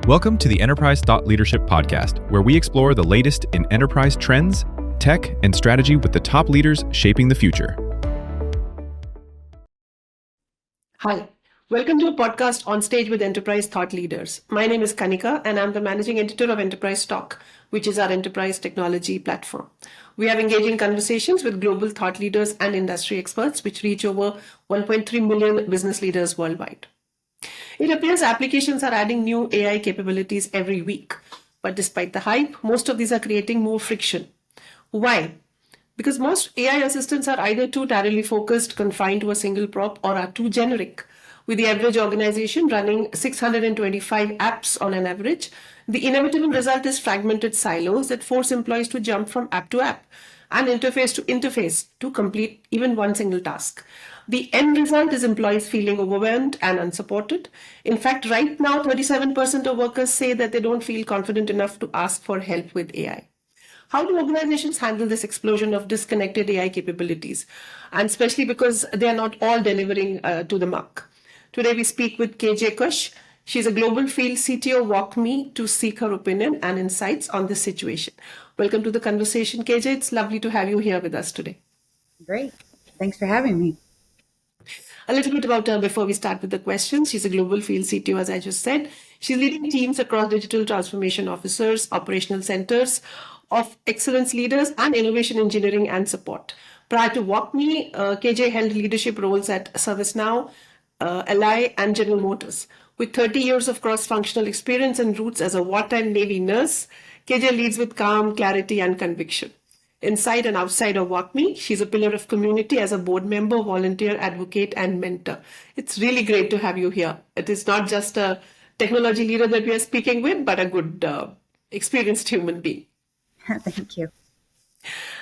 Welcome to the Enterprise Thought Leadership Podcast, where we explore the latest in enterprise trends, tech, and strategy with the top leaders shaping the future. Hi, welcome to a podcast on stage with enterprise thought leaders. My name is Kanika, and I'm the managing editor of Enterprise Talk, which is our enterprise technology platform. We have engaging conversations with global thought leaders and industry experts, which reach over 1.3 million business leaders worldwide. It appears applications are adding new AI capabilities every week. But despite the hype, most of these are creating more friction. Why? Because most AI assistants are either too narrowly focused, confined to a single prop, or are too generic. With the average organization running 625 apps on an average, the inevitable result is fragmented silos that force employees to jump from app to app and interface to complete even one single task. The end result is employees feeling overwhelmed and unsupported. In fact, right now, 37% of workers say that they don't feel confident enough to ask for help with AI. How do organizations handle this explosion of disconnected AI capabilities? And especially because they are not all delivering to the mark. Today, we speak with KJ Kusch. She's a global Field CTO WalkMe to seek her opinion and insights on this situation. Welcome to the conversation, KJ. It's lovely to have you here with us today. Great. Thanks for having me. A little bit about her before we start with the questions. She's a global Field CTO, as I just said. She's leading teams across digital transformation officers, operational centers of excellence leaders, and innovation engineering and support. Prior to WalkMe, KJ held leadership roles at ServiceNow, Ally, and General Motors. With 30 years of cross-functional experience and roots as a wartime Navy nurse, KJ leads with calm, clarity, and conviction. Inside and outside of WalkMe, she's a pillar of community as a board member, volunteer, advocate, and mentor. It's really great to have you here. It is not just a technology leader that we are speaking with, but a good, experienced human being. Thank you.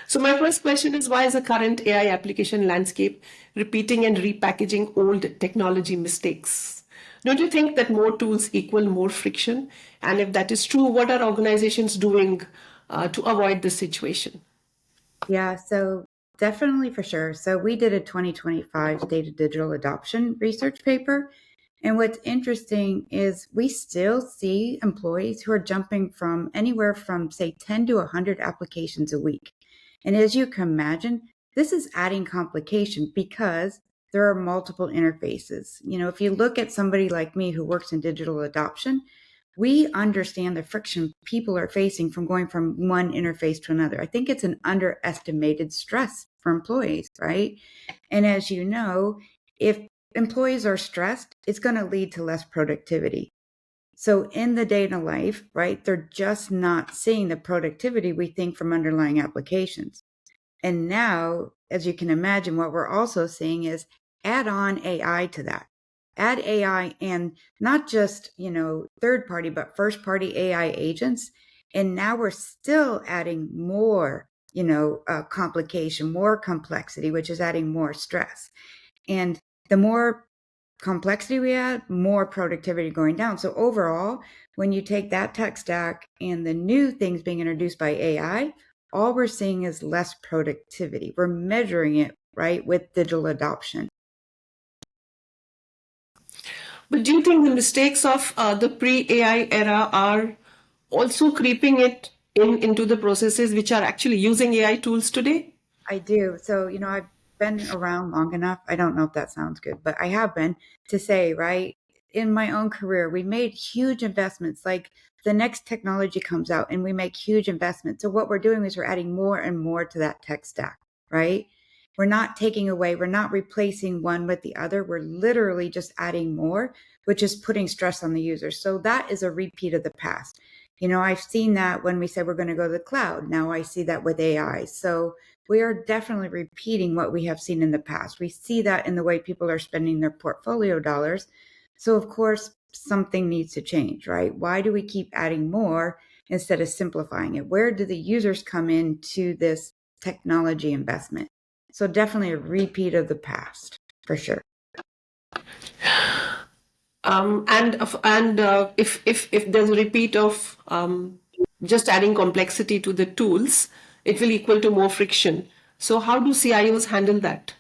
So my first question is, why is the current AI application landscape repeating and repackaging old technology mistakes? Don't you think that more tools equal more friction? And if that is true, what are organizations doing to avoid this situation? Yeah, so definitely for sure. So we did a 2025 State of Digital Adoption research paper. And what's interesting is we still see employees who are jumping from anywhere from, say, 10 to 100 applications a week. And as you can imagine, this is adding complication because there are multiple interfaces. You know, if you look at somebody like me who works in digital adoption, we understand the friction people are facing from going from one interface to another. I think it's an underestimated stress for employees, right? And as you know, if employees are stressed, it's going to lead to less productivity. So in the day-to-day life, right, they're just not seeing the productivity we think from underlying applications. And now, as you can imagine, what we're also seeing is add on AI to that. Add AI and not just, third party, but first party AI agents. And now we're still adding more, complication, more complexity, which is adding more stress. And the more complexity we add, more productivity going down. So overall, when you take that tech stack and the new things being introduced by AI, all we're seeing is less productivity. We're measuring it, right, with digital adoption. But do you think the mistakes of the pre-AI era are also creeping it into the processes which are actually using AI tools today? I do. So, I've been around long enough. I don't know if that sounds good, but I have been to say, right, in my own career, we made huge investments. Like the next technology comes out and we make huge investments. So what we're doing is we're adding more and more to that tech stack, right? We're not taking away, we're not replacing one with the other. We're literally just adding more, which is putting stress on the user. So that is a repeat of the past. I've seen that when we said we're going to go to the cloud. Now I see that with AI. So we are definitely repeating what we have seen in the past. We see that in the way people are spending their portfolio dollars. So of course, something needs to change, right? Why do we keep adding more instead of simplifying it? Where do the users come into this technology investment? So definitely a repeat of the past, for sure. If there's a repeat of just adding complexity to the tools, it will equal to more friction. So how do CIOs handle that?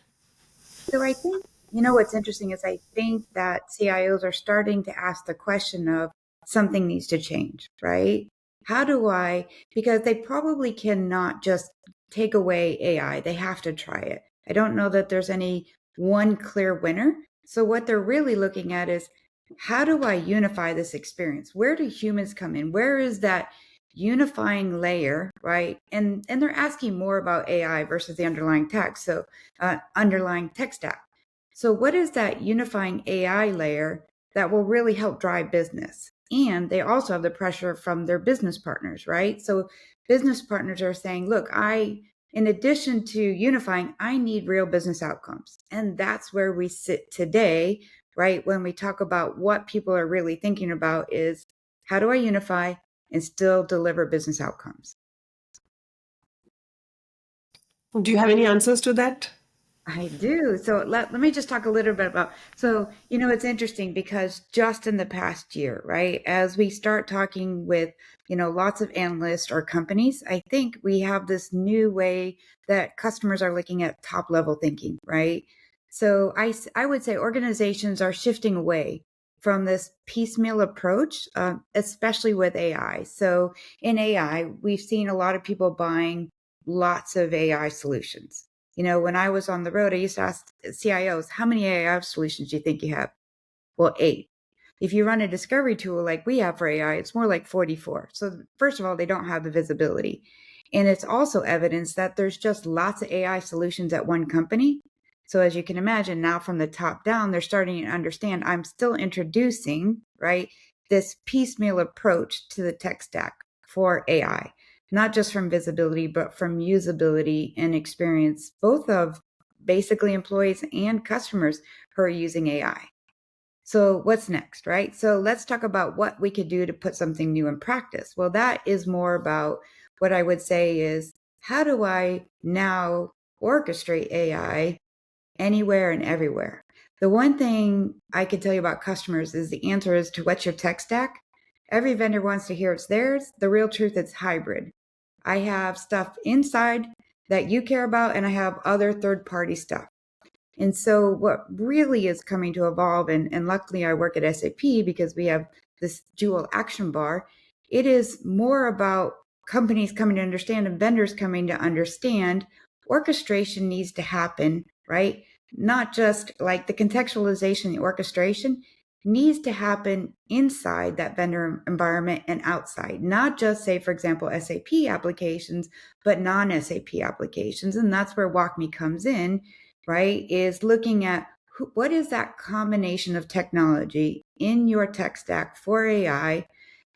So I think, what's interesting is I think that CIOs are starting to ask the question of, something needs to change, right? How do I, because they probably cannot just take away AI. They have to try it. I don't know that there's any one clear winner. So what they're really looking at is, how do I unify this experience? Where do humans come in? Where is that unifying layer, right? And they're asking more about AI versus the underlying tech. So underlying tech stack. So what is that unifying AI layer that will really help drive business? And they also have the pressure from their business partners, right? So business partners are saying, look, in addition to unifying, I need real business outcomes. And that's where we sit today, right? When we talk about what people are really thinking about is, how do I unify and still deliver business outcomes? Do you have any answers to that? I do. So let me just talk a little bit about, so, it's interesting because just in the past year, right, as we start talking with, lots of analysts or companies, I think we have this new way that customers are looking at top level thinking, right? So I would say organizations are shifting away from this piecemeal approach, especially with AI. So in AI, we've seen a lot of people buying lots of AI solutions. When I was on the road, I used to ask CIOs, how many AI solutions do you think you have? Well, 8. If you run a discovery tool like we have for AI, it's more like 44. So first of all, they don't have the visibility. And it's also evidence that there's just lots of AI solutions at one company. So as you can imagine, now from the top down, they're starting to understand I'm still introducing, right, this piecemeal approach to the tech stack for AI, not just from visibility, but from usability and experience, both of basically employees and customers who are using AI. So what's next, right? So let's talk about what we could do to put something new in practice. Well, that is more about what I would say is, how do I now orchestrate AI anywhere and everywhere? The one thing I can tell you about customers is the answer is to what's your tech stack? Every vendor wants to hear it's theirs. The real truth is hybrid. I have stuff inside that you care about, and I have other third-party stuff. And so what really is coming to evolve, and luckily I work at SAP because we have this dual action bar, it is more about companies coming to understand and vendors coming to understand orchestration needs to happen, right? Not just like the contextualization, the orchestration needs to happen inside that vendor environment and outside, not just say, for example, SAP applications, but non-SAP applications. And that's where WalkMe comes in, right? Is looking at what is that combination of technology in your tech stack for AI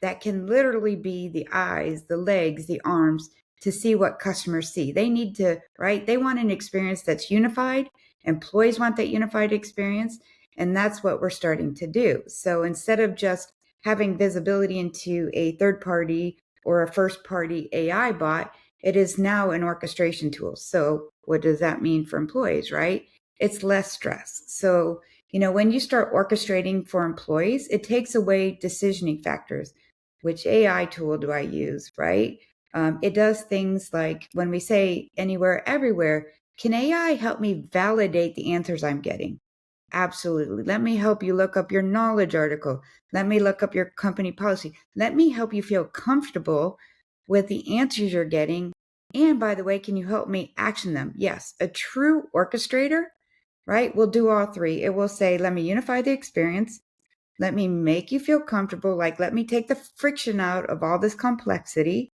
that can literally be the eyes, the legs, the arms to see what customers see. They need to, right? They want an experience that's unified. Employees want that unified experience. And that's what we're starting to do. So instead of just having visibility into a third party or a first party AI bot, it is now an orchestration tool. So what does that mean for employees, right? It's less stress. So, when you start orchestrating for employees, it takes away decisioning factors. Which AI tool do I use, right? It does things like when we say anywhere, everywhere, can AI help me validate the answers I'm getting? Absolutely. Let me help you look up your knowledge article. Let me look up your company policy. Let me help you feel comfortable with the answers you're getting. And by the way, can you help me action them? Yes, a true orchestrator, right, will do all three. It will say, let me unify the experience. Let me make you feel comfortable. Like, let me take the friction out of all this complexity.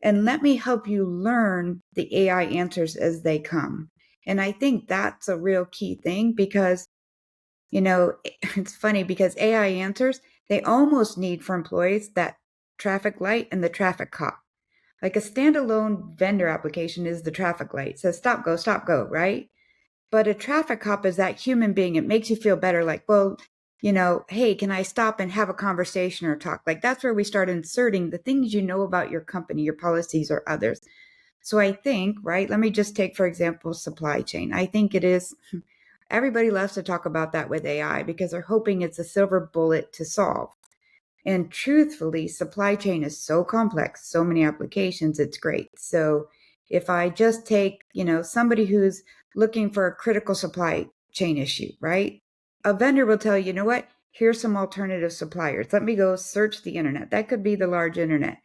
And let me help you learn the AI answers as they come. And I think that's a real key thing because it's funny because AI answers, they almost need for employees that traffic light and the traffic cop. Like a standalone vendor application is the traffic light. It says stop, go, right? But a traffic cop is that human being. It makes you feel better. Like, well, hey, can I stop and have a conversation or talk? Like that's where we start inserting the things about your company, your policies or others. So I think, right, let me just take, for example, supply chain. I think it is, everybody loves to talk about that with AI because they're hoping it's a silver bullet to solve. And truthfully, supply chain is so complex, so many applications, it's great. So if I just take, somebody who's looking for a critical supply chain issue, right? A vendor will tell you, you know what? here's some alternative suppliers. Let me go search the internet. That could be the large internet.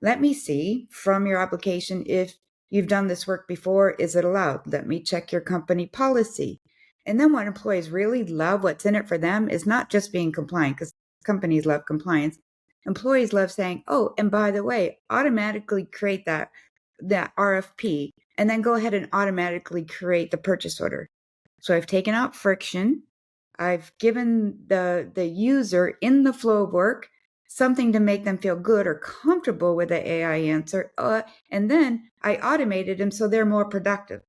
Let me see from your application if you've done this work before. Is it allowed? Let me check your company policy. And then what employees really love, what's in it for them, is not just being compliant, because companies love compliance. Employees love saying, oh, and by the way, automatically create that RFP, and then go ahead and automatically create the purchase order. So I've taken out friction. I've given the user in the flow of work something to make them feel good or comfortable with the AI answer. And then I automated them so they're more productive.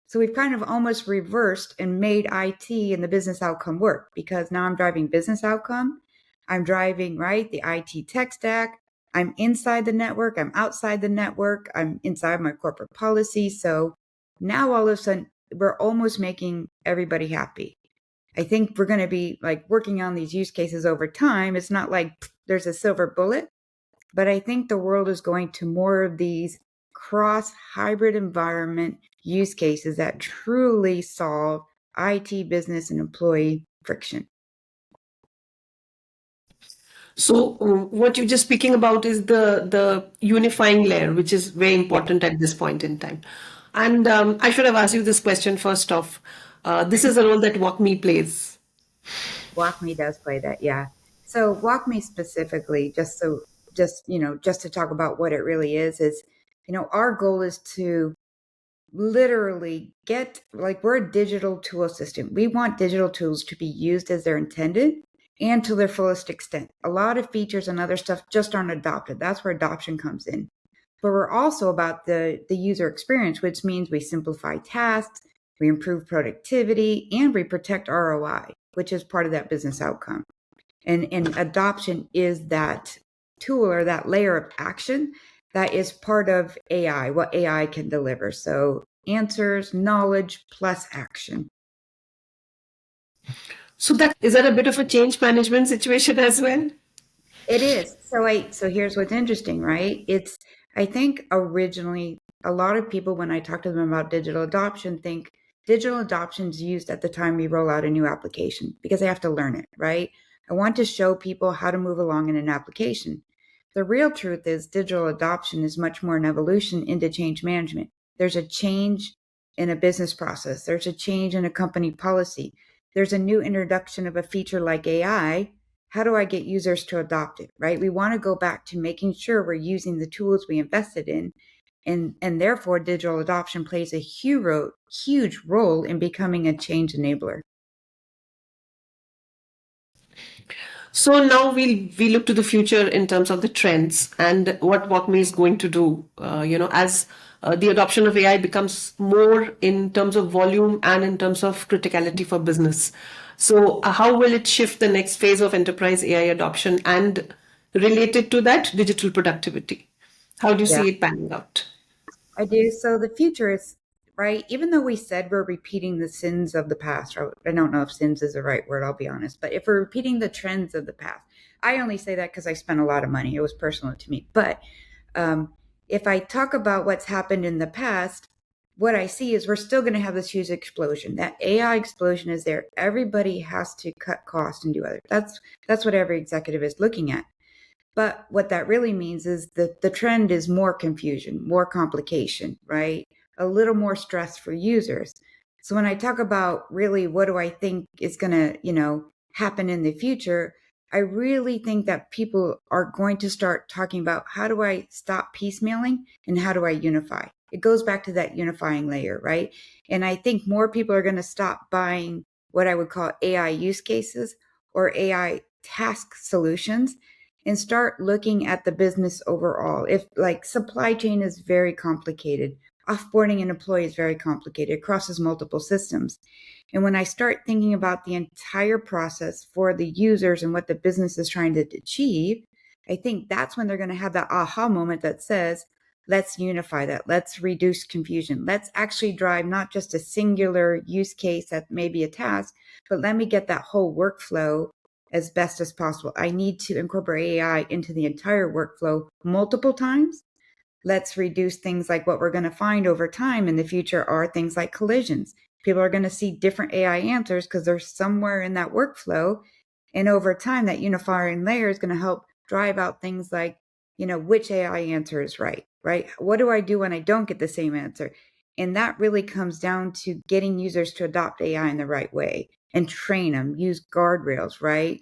So we've kind of almost reversed and made IT and the business outcome work, because now I'm driving business outcome. I'm driving, right, the IT tech stack. I'm inside the network. I'm outside the network. I'm inside my corporate policy. So now all of a sudden, we're almost making everybody happy. I think we're going to be like working on these use cases over time. It's not like there's a silver bullet, but I think the world is going to more of these cross hybrid environment use cases that truly solve IT, business, and employee friction. So what you're just speaking about is the unifying layer, which is very important at this point in time. And I should have asked you this question first off. This is a role that WalkMe plays. WalkMe does play that, yeah. So WalkMe specifically, just to talk about what it really is, our goal is to literally we're a digital tool system. We want digital tools to be used as they're intended and to their fullest extent. A lot of features and other stuff just aren't adopted. That's where adoption comes in. But we're also about the user experience, which means we simplify tasks, we improve productivity, and we protect ROI, which is part of that business outcome. And adoption is that tool or that layer of action that is part of AI, what AI can deliver. So answers, knowledge, plus action. So is that a bit of a change management situation as well? It is. So here's what's interesting, right? I think originally a lot of people, when I talk to them about digital adoption, think digital adoption is used at the time we roll out a new application because they have to learn it, right? I want to show people how to move along in an application. The real truth is digital adoption is much more an evolution into change management. There's a change in a business process. There's a change in a company policy. There's a new introduction of a feature like AI. How do I get users to adopt it, right? We want to go back to making sure we're using the tools we invested in. And therefore, digital adoption plays a huge role in becoming a change enabler. So now we look to the future in terms of the trends and what WalkMe is going to do. As the adoption of AI becomes more in terms of volume and in terms of criticality for business. So how will it shift the next phase of enterprise AI adoption and related to that, digital productivity? How do you see it panning out? I do. So the future is, right, even though we said we're repeating the sins of the past, or I don't know if sins is the right word, I'll be honest, but if we're repeating the trends of the past, I only say that because I spent a lot of money. It was personal to me. But if I talk about what's happened in the past, what I see is we're still going to have this huge explosion. That AI explosion is there. Everybody has to cut costs and do other. That's what every executive is looking at. But what that really means is that the trend is more confusion, more complication, right? A little more stress for users. So when I talk about really what do I think is going to, happen in the future, I really think that people are going to start talking about how do I stop piecemealing and how do I unify? It goes back to that unifying layer, right? And I think more people are going to stop buying what I would call AI use cases or AI task solutions and start looking at the business overall. If like supply chain is very complicated, offboarding an employee is very complicated, it crosses multiple systems. And when I start thinking about the entire process for the users and what the business is trying to achieve, I think that's when they're going to have that aha moment that says, let's unify that. Let's reduce confusion. Let's actually drive not just a singular use case that may be a task, but let me get that whole workflow as best as possible. I need to incorporate AI into the entire workflow multiple times. Let's reduce things like what we're going to find over time in the future are things like collisions. People are going to see different AI answers because they're somewhere in that workflow. And over time, that unifying layer is going to help drive out things like, which AI answer is right? What do I do when I don't get the same answer? And that really comes down to getting users to adopt AI in the right way and train them, use guardrails, right?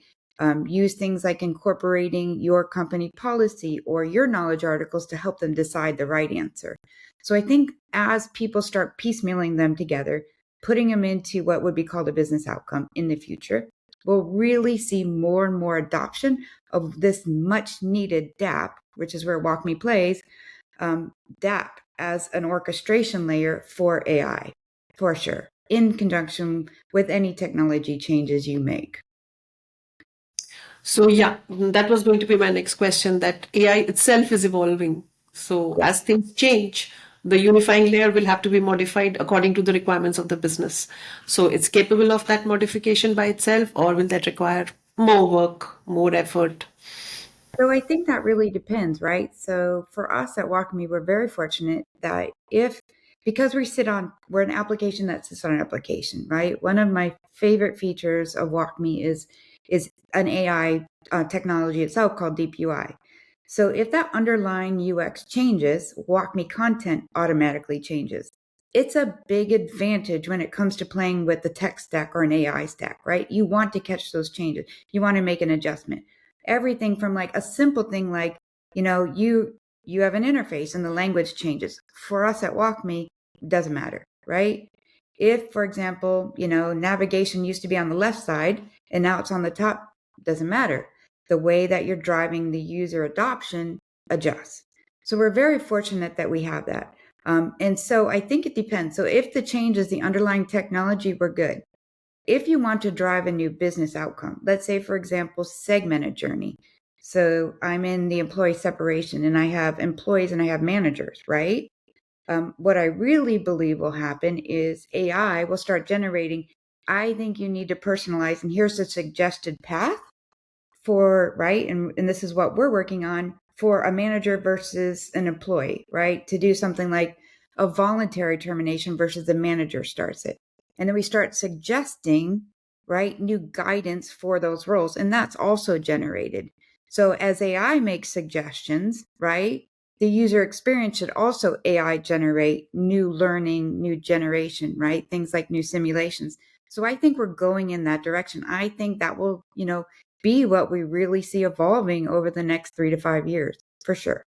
Use things like incorporating your company policy or your knowledge articles to help them decide the right answer. So I think as people start piecemealing them together, putting them into what would be called a business outcome in the future, we'll really see more and more adoption of this much needed DAP, which is where WalkMe plays, DAP as an orchestration layer for AI, for sure, in conjunction with any technology changes you make. So yeah, that was going to be my next question, that AI itself is evolving. So as things change, the unifying layer will have to be modified according to the requirements of the business. So it's capable of that modification by itself, or will that require more work, more effort? So I think that really depends, right? So for us at WalkMe, we're very fortunate that because we're an application that sits on an application, right? One of my favorite features of WalkMe is an AI technology itself called Deep UI. So if that underlying UX changes, WalkMe content automatically changes. It's a big advantage when it comes to playing with the tech stack or an AI stack, right? You want to catch those changes. You want to make an adjustment. Everything from like a simple thing like, you have an interface and the language changes. For us at WalkMe, it doesn't matter, right? If, for example, navigation used to be on the left side and now it's on the top, doesn't matter. The way that you're driving the user adoption adjusts. So we're very fortunate that we have that. And so I think it depends. So if the change is the underlying technology, we're good. If you want to drive a new business outcome, let's say, for example, segmented journey. So I'm in the employee separation and I have employees and I have managers, right? What I really believe will happen is AI will start generating, I think you need to personalize, and here's a suggested path for, right? And this is what we're working on for a manager versus an employee, right? To do something like a voluntary termination versus the manager starts it. And then we start suggesting, right, new guidance for those roles. And that's also generated. So as AI makes suggestions, right, the user experience should also AI generate new learning, new generation, right? Things like new simulations. So I think we're going in that direction. I think that will, be what we really see evolving over the next 3 to 5 years, for sure.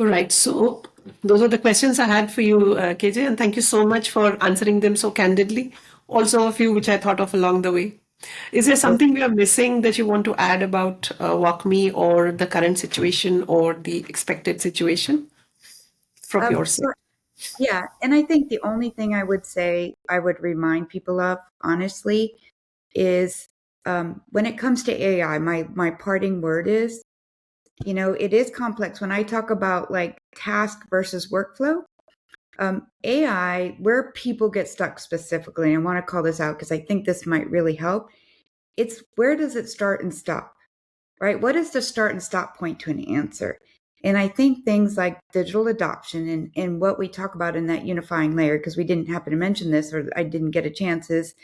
All right. So those are the questions I had for you, KJ, and thank you so much for answering them so candidly. Also a few which I thought of along the way. Is there something we are missing that you want to add about WalkMe or the current situation or the expected situation from your side? Yeah. And I think the only thing I would say I would remind people of, honestly, is when it comes to AI, my parting word is, it is complex. When I talk about like task versus workflow, AI, where people get stuck specifically, and I want to call this out because I think this might really help, it's where does it start and stop, right? What is the start and stop point to an answer? And I think things like digital adoption and what we talk about in that unifying layer, because we didn't happen to mention this or I didn't get a chance, is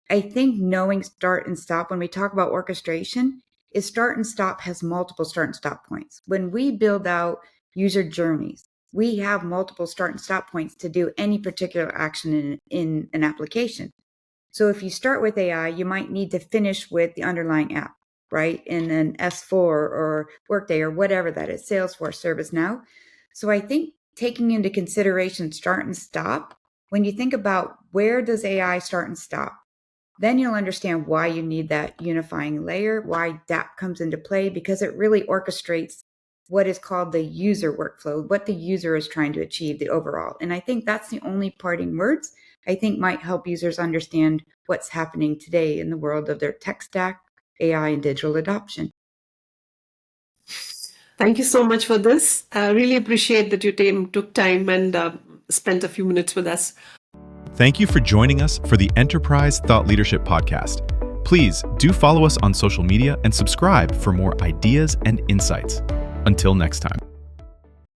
I think knowing start and stop, when we talk about orchestration, is start and stop has multiple start and stop points. When we build out user journeys, we have multiple start and stop points to do any particular action in an application. So if you start with AI, you might need to finish with the underlying app, right? In an S4 or Workday or whatever that is, Salesforce, ServiceNow. So I think taking into consideration start and stop, when you think about where does AI start and stop, then you'll understand why you need that unifying layer, why DAP comes into play, because it really orchestrates what is called the user workflow, what the user is trying to achieve, the overall. And I think that's the only parting words I think might help users understand what's happening today in the world of their tech stack, AI, and digital adoption. Thank you so much for this. I really appreciate that you took time and spent a few minutes with us. Thank you for joining us for the Enterprise Thought Leadership Podcast. Please do follow us on social media and subscribe for more ideas and insights. Until next time.